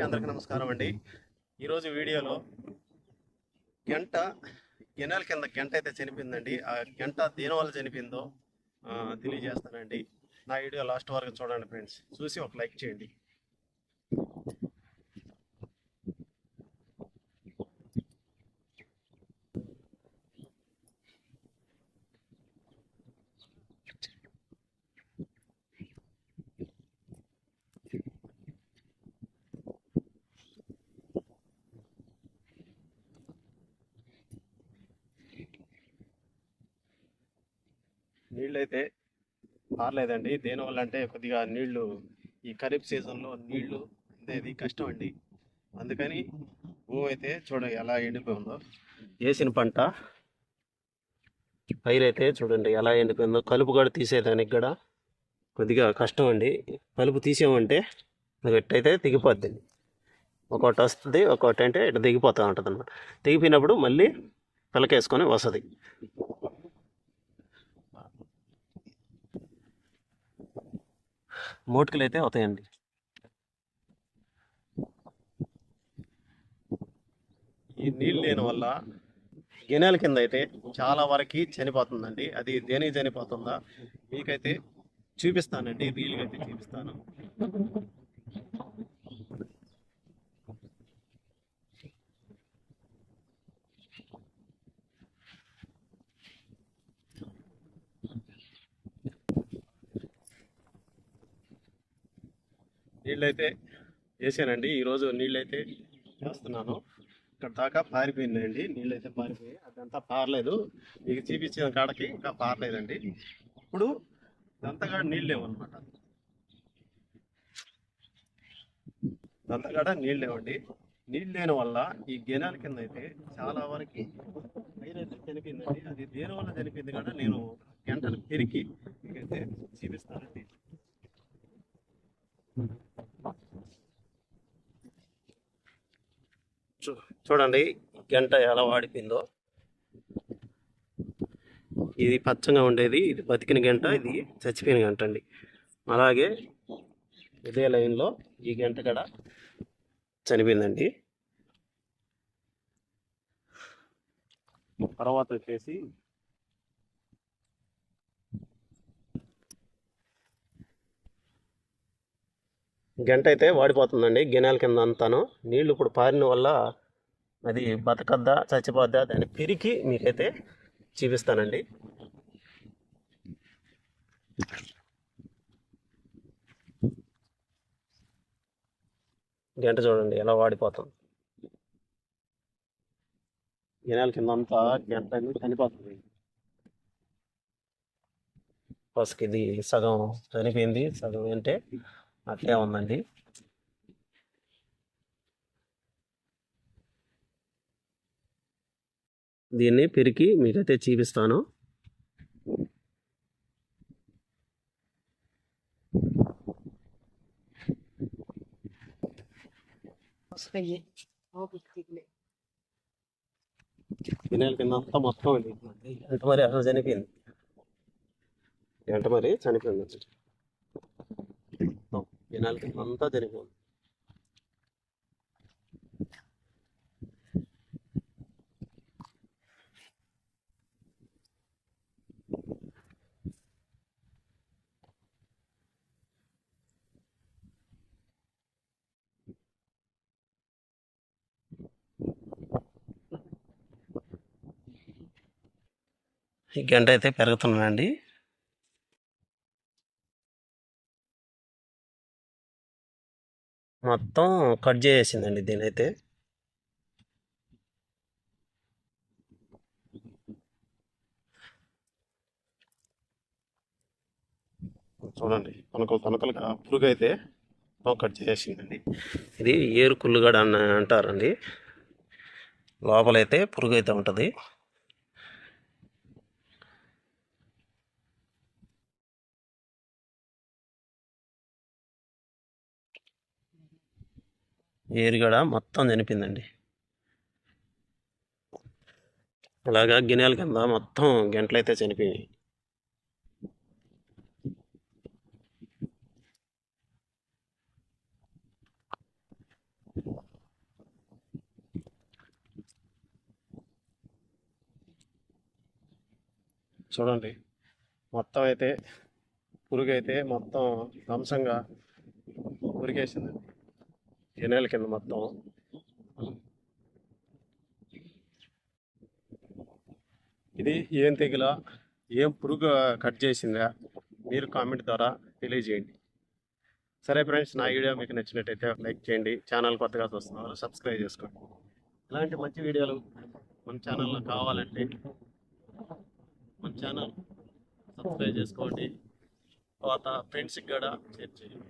అందరికీ నమస్కారం అండి. ఈరోజు వీడియోలో గంట కెనాల్ కింద గంట అయితే చనిపోయిందండి. ఆ గంట దేనివల్ల చనిపోయిందో తెలియజేస్తానండి. నా వీడియో లాస్ట్ వరకు చూడండి ఫ్రెండ్స్, చూసి ఒక లైక్ చేయండి. నీళ్ళు అయితే పారలేదండి. దేనివల్ల అంటే కొద్దిగా నీళ్లు ఈ ఖరీఫ్ సీజన్లో నీళ్లు అనేది కష్టం అండి. అందుకని భూమి అయితే చూడండి ఎలా ఎండిపోయిందో. వేసిన పంట పైరు అయితే చూడండి ఎలా ఎండిపోయిందో. కలుపు కూడా తీసేదానికి కూడా కొద్దిగా కష్టం అండి. కలుపు తీసామంటే ఎట్టయితే తెగిపోద్దండి. ఒకటి వస్తుంది, ఒకటి అంటే ఇటు దిగిపోతూ ఉంటుంది అనమాట. తెగిపోయినప్పుడు మళ్ళీ పిలకేసుకొని వస్తుంది. మోటుకలు అయితే అవుతాయండి. ఈ నీళ్ళు లేని వల్ల గిన్నెల కింద అయితే చాలా వరకు చనిపోతుందండి. అది దేనికి చనిపోతుందా మీకైతే చూపిస్తానండి, రీల్గా అయితే చూపిస్తాను. నీళ్ళైతే వేసానండి. ఈరోజు నీళ్ళైతే వేస్తున్నాను. ఇక్కడ దాకా పారిపోయిందండి, నీళ్ళైతే పారిపోయాయి. అదంతా పారలేదు, మీకు చూపించిన కాడకి ఇంకా పారలేదండి. ఇప్పుడు దంతగాడ నీళ్ళు లేవన్నమాట. దంతగాడ నీళ్ళు లేవండి. నీళ్ళు లేని వల్ల ఈ గెనాల కింద అయితే చాలా వరకు పైరైతే చనిపోయిందండి. అది దేని వల్ల చనిపోయింది కూడా నేను గంటలు పెరిగి మీకైతే చూపిస్తానండి. చూడండి గంట ఎలా వాడిపోయిందో. ఇది పచ్చగా ఉండేది, ఇది బతికిన గంట, ఇది చచ్చిపోయిన గంట అండి. అలాగే ఇదే లైన్లో ఈ గంట కూడా చనిపోయిందండి. తర్వాత వచ్చేసి గంట అయితే వాడిపోతుందండి. గిన్నెల కింద అంతాను నీళ్లు ఇప్పుడు పారిన వల్ల అది బతకద్దా చచ్చిపోద్దా దాన్ని పెరిగి మీకైతే చూపిస్తానండి. గంట చూడండి ఎలా వాడిపోతుంది. గిన్నెల కింద అంతా గంట చనిపోతుంది. ఫస్ట్ ఇది సగం చనిపోయింది, సగం అంటే అట్లే ఉందండి. దీన్ని పెరికి మీకైతే చూపిస్తాను. గిన్నెల కింద అంతా మొత్తం గంట మరి అసలు చనిపోయింది. గంట మరి చనిపోయింది. గిన్నెల కింద అంతా చనిపోయింది. ఈ గంట అయితే పెరుగుతున్నాయండి. మొత్తం కట్ చేసేసిందండి దీని అయితే. చూడండి తనకలుగా పురుగు అయితే కట్ చేసేసిందండి. ఇది ఏరు కుళ్ళుగడ అంటారండి. లోపలైతే పురుగు అయితే ఉంటుంది. ఏరుగడ మొత్తం చనిపోయిందండి. అలాగా గిన్నెల కింద మొత్తం గంటలైతే చనిపోయాయి. చూడండి, మొత్తం అయితే పురుగు అయితే మొత్తం ధ్వంసంగా పురిగేసిందండి ఎనేల కింద మొత్తం. ఇది ఏం తెగులా, ఏం పురుగు కట్ చేసిందా, మీరు కామెంట్ ద్వారా తెలియజేయండి. సరే ఫ్రెండ్స్, నా వీడియో మీకు నచ్చినట్టయితే లైక్ చేయండి. ఛానల్ కొత్తగా చూస్తున్నారు సబ్స్క్రైబ్ చేసుకోండి. ఇలాంటి మంచి వీడియోలు మన ఛానల్లో కావాలంటే మన ఛానల్ సబ్స్క్రైబ్ చేసుకోండి. తర్వాత ఫ్రెండ్స్కి కూడా షేర్ చేయండి.